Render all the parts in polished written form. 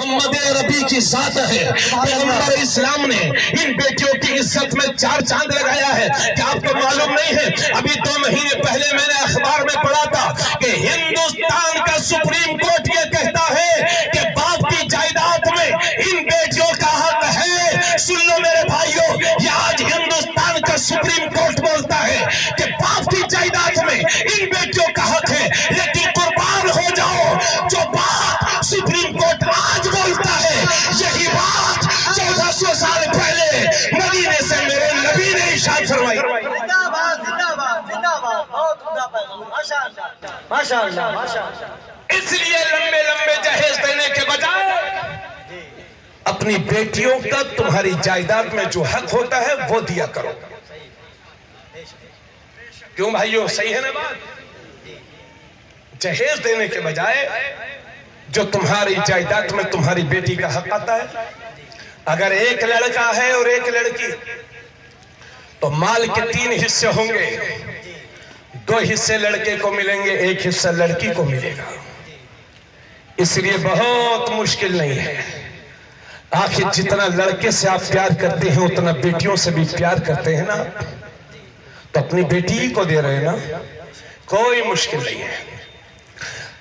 محمد عربی کی ذات ہے۔ پیغمبر اسلام نے ان بیٹیوں کی عزت میں 4 چاند لگایا ہے۔ کیا آپ کو معلوم نہیں ہے؟ ابھی 2 مہینے پہلے میں نے اخبار میں پڑھا تھا کہ ہندوستان کا سپریم کورٹ یہ کہتا ہے کہ باپ کی جائیداد میں ان بیٹیوں کا حق ہے۔ سن لو میرے بھائیوں، یہ آج ہندوستان کا سپریم کورٹ بولتا ہے کہ باپ کی جائیداد میں ان بیٹیوں کا حق ہے، لیکن قربان ہو جاؤ جو بات سپریم کورٹ آج بولتا ہے، یہی بات 1400 سال پہلے مدینے سے میرے نبی نے ارشاد فرمائی۔ اس لیے لمبے لمبے جہیز دینے کے بجائے اپنی بیٹیوں کا تمہاری جائیداد میں جو حق ہوتا ہے وہ دیا کرو۔ کیوں بھائیو، صحیح ہے نا بات؟ جہیز دینے کے بجائے جو تمہاری جائیداد میں تمہاری بیٹی کا حق آتا ہے، اگر ایک لڑکا ہے اور ایک لڑکی تو مال کے 3 حصے ہوں گے، 2 حصے لڑکے کو ملیں گے، 1 حصہ لڑکی کو ملے گا۔ اس لیے بہت مشکل نہیں ہے، آخر جتنا لڑکے سے آپ پیار کرتے ہیں اتنا بیٹیوں سے بھی پیار کرتے ہیں نا، تو اپنی بیٹی کو دے رہے ہیں نا، کوئی مشکل نہیں ہے۔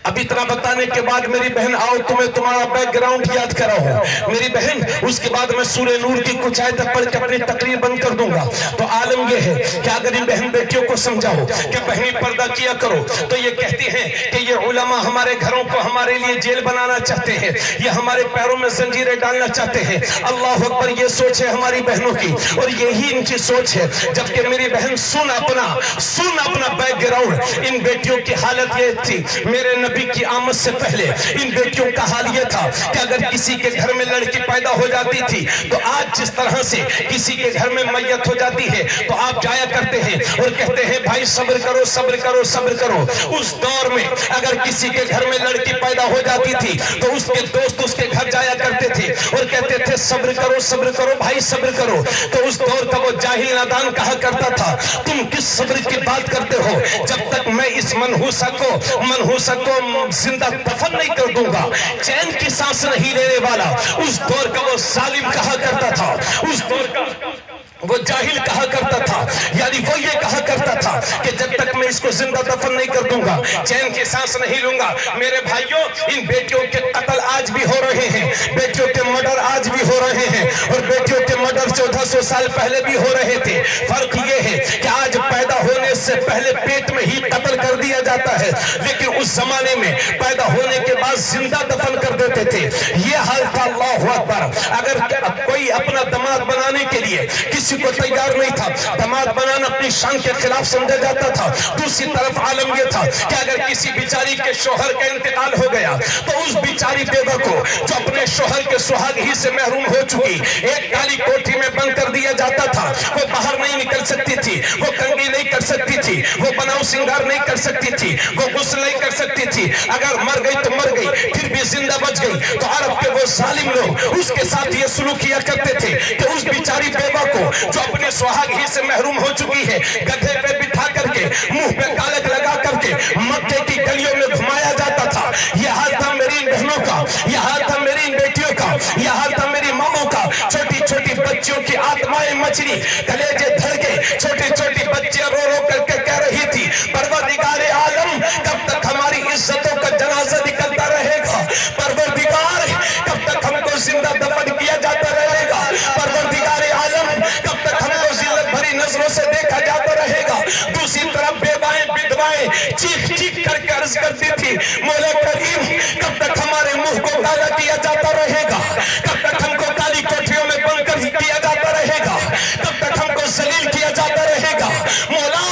اب اتنا بتانے کے بعد میری بہن آؤ تمہیں تمہارا بیک گراؤنڈ یاد کرا ہوں میری بہن، اس کے بعد میں سورہ نور کی کچھ آیتیں پڑھ کے اپنی تقریر بند کر دوں گا۔ تو عالم یہ ہے کہ اگر ان بہن بیٹیوں کو سمجھاؤ کہ بہنی پردہ کیا کرو، تو یہ کہتی ہیں کہ یہ علماء ہمارے گھروں کو ہمارے لیے جیل بنانا چاہتے ہیں، یہ ہمارے پیروں میں زنجیریں ڈالنا چاہتے ہیں۔ اللہ اکبر، یہ سوچ ہے ہماری بہنوں کی اور یہی ان کی سوچ ہے۔ جبکہ میری بہن سن اپنا بیک گراؤنڈ، ان بیٹیوں کی حالت یہ تھی، میرے نبی کی آمد سے پہلے ان بیٹیوں کا حال یہ تھا کہ اگر کسی کے گھر میں لڑکی پیدا ہو جاتی تھی تو آج جس طرح سے کسی کے گھر میں میت ہو جاتی ہے تو آپ جایا کرتے ہیں اور کہتے ہیں بھائی صبر کرو صبر کرو صبر کرو۔ اس دور میں اگر کسی کے گھر میں لڑکی پیدا ہو جاتی تھی تو اس کے دوست اس کے گھر جایا کرتے تھے اور کہتے تھے صبر کرو بھائی صبر کرو۔ تو اس دور کا وہ جاہل نادان کہا کرتا تھا تم کس صبر کی بات کرتے ہو، جب تک میں اس منحوسہ کو زندہ دفن نہیں کر دوں گا، چین کی سانس نہیں لینے والا۔ اس دور کا وہ ظالم کہا کرتا تھا، اس دور کا وہ جاہل کہا کرتا تھا، یعنی وہ یہ کہا کرتا تھا کہ جب تک میں اس کو زندہ دفن نہیں کر دوں گا، چین کی سانس نہیں لوں گا۔ میرے بھائیوں، ان بیٹیوں کے قتل آج بھی ہو رہے ہیں، بیٹیوں کے مرڈر آج بھی ہو رہے ہیں، اور بیٹیوں کے مرڈر 1400 سال پہلے بھی ہو رہے تھے۔ فرق یہ ہے کہ آج پیدا ہونے سے پہلے پیٹ میں ہی قتل کر دیا جاتا ہے، لیکن اس زمانے میں پیدا ہونے کے بعد زندہ دفن کر دیتے تھے۔ یہ حال تھا۔ اللہ اکبر، اگر کوئی اپنا دماغ بنانے کے لیے کسی کو تیار نہیں تھا، دماغ بنانا اپنی شان کے خلاف سمجھا جاتا تھا۔ دوسری طرف عالم یہ تھا کہ اگر کسی بیچاری کے شوہر کا انتقال ہو گیا تو اس بیچاری بیوہ کو جو اپنے شوہر کے سہاگ ہی سے محروم ہو چکی، ایک کالی کوٹھی میں بند کر دیا جاتا تھا۔ وہ باہر نہیں نکل سکتی تھی، وہ کنگھی نہیں کر سکتی تھی، وہ بناؤ سنگار نہیں کر سکتی تھی، وہ غسل نہیں کر سکتی تھی۔ اگر مر گئی تو مر گئی، پھر بھی زندہ بچ گئی۔ تو عرب کے وہ ظالم لوگ اس کے ساتھ یہ سلوک کیا کرتے تھے کہ اس بیچاری بیوہ کو جو اپنے سہاگ ہی سے محروم ہو چکی ہے، گدھے پہ بٹھا کر کے، منہ پہ کالک لگا کر کے مکے کی گلیوں میں گھمایا جاتا تھا۔ یہ حال تھا میری ان بہنوں کا، یہ حال تھا میری ان بیٹیوں کا، یہ حال تھا میری ماموں کا۔ چھوٹی چھوٹی بچیوں کی آتمائیں مچلی، کلیجے دھڑ گئے، چھوٹی چھوٹی بچیاں رو رو کر کے کہہ رہی تھی پروردگار عالم کب تک ہماری عزتوں کا جنازہ نکلتا رہے گا، پروردگار کب تک ہم کو زندہ دفن کیا جاتا رہے گا، پروردگار عالم کب تک ہم کو ذلت بھری نظروں سے دیکھا جاتا رہے گا۔ دوسری طرف بیوائیں بدوائیں چیخ چیخ کر کے عرض کرتی تھی مولا کریم کب تک ہمارے منہ کو کالا کیا جاتا رہے گا، کب تک ہم کو کالی کوٹھیوں میں بند کر کیا جاتا رہے گا، کب تک ہم کو ذلیل کیا جاتا رہے گا۔ مولا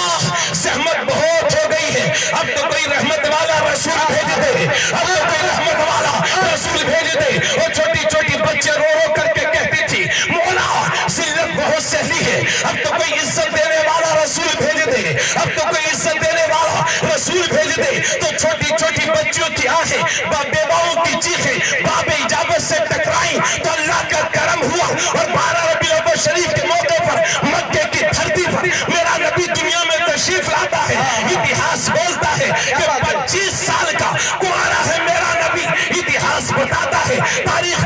زحمت بہت ہو گئی ہے، اب تو کوئی رحمت والا رسول بھیج دے، اب تو کوئی رحمت والا رسول بھیج دے۔ اور چھوٹی چھوٹی بچے رو رو کر کے کہتی تھی مولا ذلت بہت سہلی ہے، اب تو کوئی عزت دینے والا رسول بھیج دے، اب تو کوئی عزت دینے والا رسول بھیج دے۔ تو چھوٹی چھوٹی بچیوں کی آنکھیں بیواؤں کی چیخیں باب اجابت سے ٹکرائیں تو اللہ کا کرم ہوا، اور 12 ربیع الاول شریف کے موقع پر مکے کی دھرتی پر میرا نبی دنیا میں تشریف لاتا ہے۔ اتہاس بولتا ہے کہ 25 سال کا کنوارا ہے میرا نبی، اتہاس بتاتا ہے، تاریخ